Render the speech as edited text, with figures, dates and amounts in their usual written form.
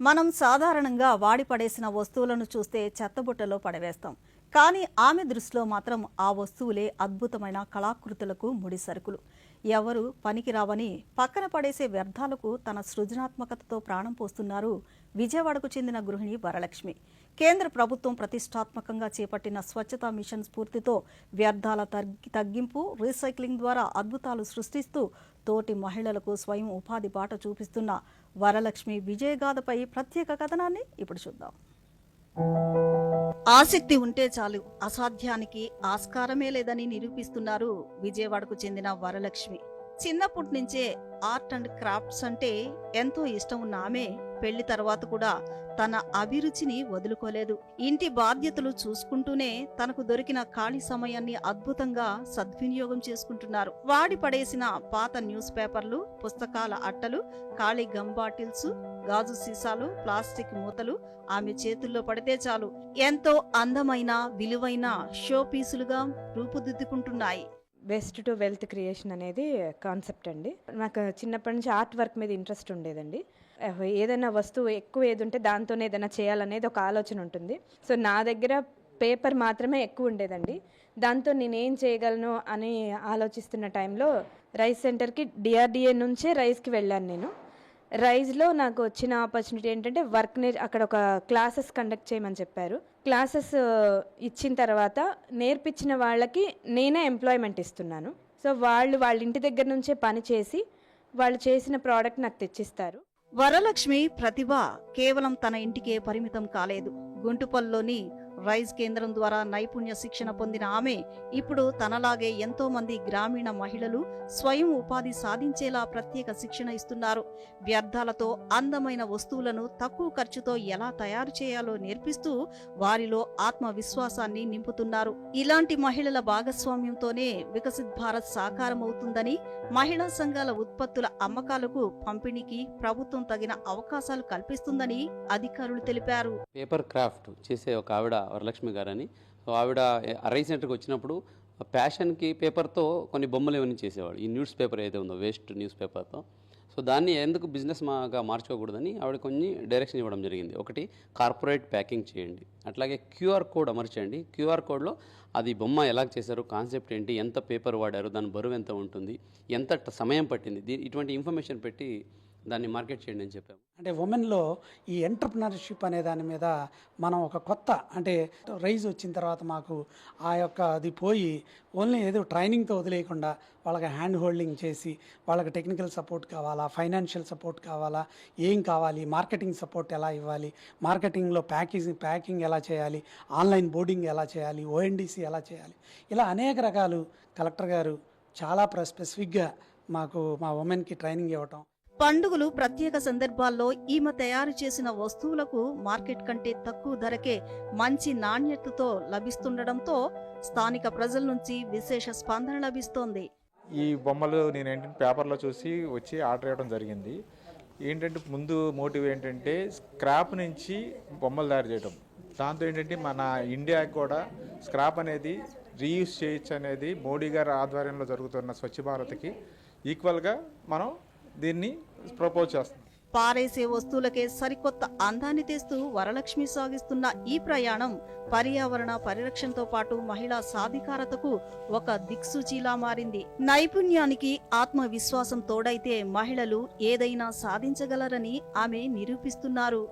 మనం సాధారణంగా వాడి పడేసిన వస్తువులను చూస్తే చెత్తబుట్టలో పడవేస్తాం. కానీ ఆమె దృష్టిలో మాత్రం ఆ వస్తువులే అద్భుతమైన కళాకృతులకు ముడి సరుకులు. ఎవరు పనికిరావని పక్కన పడేసే వ్యర్థాలకు తన సృజనాత్మకతతో ప్రాణం పోస్తున్నారు విజయవాడకు చెందిన గృహిణి వరలక్ష్మి. కేంద్ర ప్రభుత్వం ప్రతిష్టాత్మకంగా చేపట్టిన స్వచ్ఛతా మిషన్ స్ఫూర్తితో వ్యర్థాల తగ్గింపు, రీసైక్లింగ్ ద్వారా అద్భుతాలు సృష్టిస్తూ తోటి మహిళలకు స్వయం ఉపాధి బాట చూపిస్తున్న వరలక్ష్మి విజయగాథపై ప్రత్యేక కథనాన్ని ఇప్పుడు చూద్దాం. ఆసక్తి ఉంటే చాలు, అసాధ్యానికి ఆస్కారమే లేదని నిరూపిస్తున్నారు విజయవాడకు చెందిన వరలక్ష్మి. చిన్నప్పటి నుంచే ఆర్ట్ అండ్ క్రాఫ్ట్స్ అంటే ఎంతో ఇష్టం ఉన్న ఆమె పెళ్లి తర్వాత కూడా తన అభిరుచిని వదులుకోలేదు. ఇంటి బాధ్యతలు చూసుకుంటూనే తనకు దొరికిన ఖాళీ సమయాన్ని అద్భుతంగా సద్వినియోగం చేసుకుంటున్నారు. వాడి పడేసిన పాత న్యూస్ పేపర్లు, పుస్తకాల అట్టలు, ఖాళీ గమ్ బాటిల్స్, గాజు సీసాలు, ప్లాస్టిక్ మూతలు ఆమె చేతుల్లో పడితే చాలు ఎంతో అందమైన విలువైన షో పీసులుగా రూపుదిద్దుకుంటున్నాయి. వేస్ట్ టు వెల్త్ క్రియేషన్ అనేది కాన్సెప్ట్ అండి. నాకు చిన్నప్పటి నుంచి ఆర్ట్ వర్క్ మీద ఇంట్రెస్ట్ ఉండేదండి. ఏదైనా వస్తువు ఎక్కువ ఏది ఉంటే దాంతోనే ఏదైనా చేయాలనేది ఒక ఆలోచన ఉంటుంది. సో నా దగ్గర పేపర్ మాత్రమే ఎక్కువ ఉండేదండి. దాంతో నేనేం చేయగలను అని ఆలోచిస్తున్న టైంలో రైస్ సెంటర్కి డిఆర్డిఏ నుంచే రైస్కి వెళ్ళాను నేను. రైజ్లో నాకు వచ్చిన ఆపర్చునిటీ ఏంటంటే అక్కడ ఒక క్లాసెస్ కండక్ట్ చేయమని చెప్పారు. క్లాసెస్ ఇచ్చిన తర్వాత నేర్పించిన వాళ్ళకి నేనే ఎంప్లాయ్మెంట్ ఇస్తున్నాను. సో వాళ్ళ ఇంటి దగ్గర నుంచే పని చేసి వాళ్ళు చేసిన ప్రోడక్ట్ నాకు తెచ్చిస్తారు. వరలక్ష్మి ప్రతిభ కేవలం తన ఇంటికే పరిమితం కాలేదు. గుంటుపల్లిలోని రైజ్ కేంద్రం ద్వారా నైపుణ్య శిక్షణ పొందిన ఆమె ఇప్పుడు తనలాగే ఎంతో మంది గ్రామీణ మహిళలు స్వయం ఉపాధి సాధించేలా ప్రత్యేక శిక్షణ ఇస్తున్నారు. వ్యర్థాలతో అందమైన వస్తువులను తక్కువ ఖర్చుతో ఎలా తయారు చేయాలో నేర్పిస్తూ వారిలో ఆత్మవిశ్వాసాన్ని నింపుతున్నారు. ఇలాంటి మహిళల భాగస్వామ్యంతోనే వికసిత్ భారత్ సాకారమవుతుందని, మహిళా సంఘాల ఉత్పత్తుల అమ్మకాలకు, పంపిణీకి ప్రభుత్వం తగిన అవకాశాలు కల్పిస్తుందని అధికారులు తెలిపారు. పేపర్ క్రాఫ్ట్ చేసే ఒక ఆవిడ వరలక్ష్మి గారని. ఆవిడ రైస్ సెంటర్కి వచ్చినప్పుడు ప్యాషన్కి పేపర్తో కొన్ని బొమ్మలు ఇవన్నీ చేసేవాడు. ఈ న్యూస్ పేపర్ ఏదైతే ఉందో వేస్ట్ న్యూస్ పేపర్తో. సో దాన్ని ఎందుకు బిజినెస్ గా మార్చుకోకూడదని ఆవిడ కొన్ని డైరెక్షన్ ఇవ్వడం జరిగింది. ఒకటి, కార్పొరేట్ ప్యాకింగ్ చేయండి, అట్లాగే క్యూఆర్ కోడ్ అమర్చండి. క్యూఆర్ కోడ్లో అది బొమ్మ ఎలా చేశారు, కాన్సెప్ట్ ఏంటి, ఎంత పేపర్ వాడారు, దాని బరువు ఎంత ఉంటుంది, ఎంత సమయం పట్టింది, ఇటువంటి ఇన్ఫర్మేషన్ పెట్టి దాన్ని మార్కెట్ చేయండి అని చెప్పాము. అంటే ఉమెన్లో ఈ ఎంటర్ప్రినర్షిప్ అనే దాని మీద మనం ఒక కొత్త అంటే రైజ్ వచ్చిన తర్వాత మాకు ఆ యొక్క అది పోయి ఓన్లీ ఏదో ట్రైనింగ్తో వదిలేయకుండా వాళ్ళకి హ్యాండ్ హోల్డింగ్ చేసి వాళ్ళకి టెక్నికల్ సపోర్ట్ కావాలా, ఫైనాన్షియల్ సపోర్ట్ కావాలా, ఏం కావాలి, మార్కెటింగ్ సపోర్ట్ ఎలా ఇవ్వాలి, మార్కెటింగ్లో ప్యాకింగ్ ఎలా చేయాలి, ఆన్లైన్ బోర్డింగ్ ఎలా చేయాలి, ఓఎన్డీసీ ఎలా చేయాలి, ఇలా అనేక రకాలు కలెక్టర్ గారు చాలా స్పెసిఫిక్గా మాకు మా ఉమెన్కి ట్రైనింగ్ ఇవ్వటం. పండుగలు, ప్రత్యేక సందర్భాల్లో ఈమె తయారు చేసిన వస్తువులకు మార్కెట్ కంటే తక్కువ ధరకే మంచి నాణ్యతతో లభిస్తుండటంతో స్థానిక ప్రజల నుంచి విశేష స్పందన లభిస్తోంది. ఈ బొమ్మలు నేను ఏంటంటే పేపర్లో చూసి వచ్చి ఆర్డర్ ఇవ్వడం జరిగింది. ఏంటంటే ముందు మోటివ్ ఏంటంటే స్క్రాప్ నుంచి బొమ్మలు తయారు చేయడం. దాంతో ఏంటంటే మన ఇండియాకి కూడా స్క్రాప్ అనేది రీయూజ్ చేయొచ్చు అనేది మోడీ గారి ఆధ్వర్యంలో జరుగుతున్న స్వచ్ఛ భారత్కి ఈక్వల్గా మనం దీన్ని ప్రపోజ్ చేస్తాం. పారేసే వస్తువులకే సరికొత్త అందాన్ని తెస్తూ వరలక్ష్మి సాగిస్తున్న ఈ ప్రయాణం పర్యావరణ పరిరక్షణతో పాటు మహిళా సాధికారతకు ఒక దిక్సూచిలా మారింది. నైపుణ్యానికి ఆత్మవిశ్వాసం తోడైతే మహిళలు ఏదైనా సాధించగలరని ఆమె నిరూపిస్తున్నారు.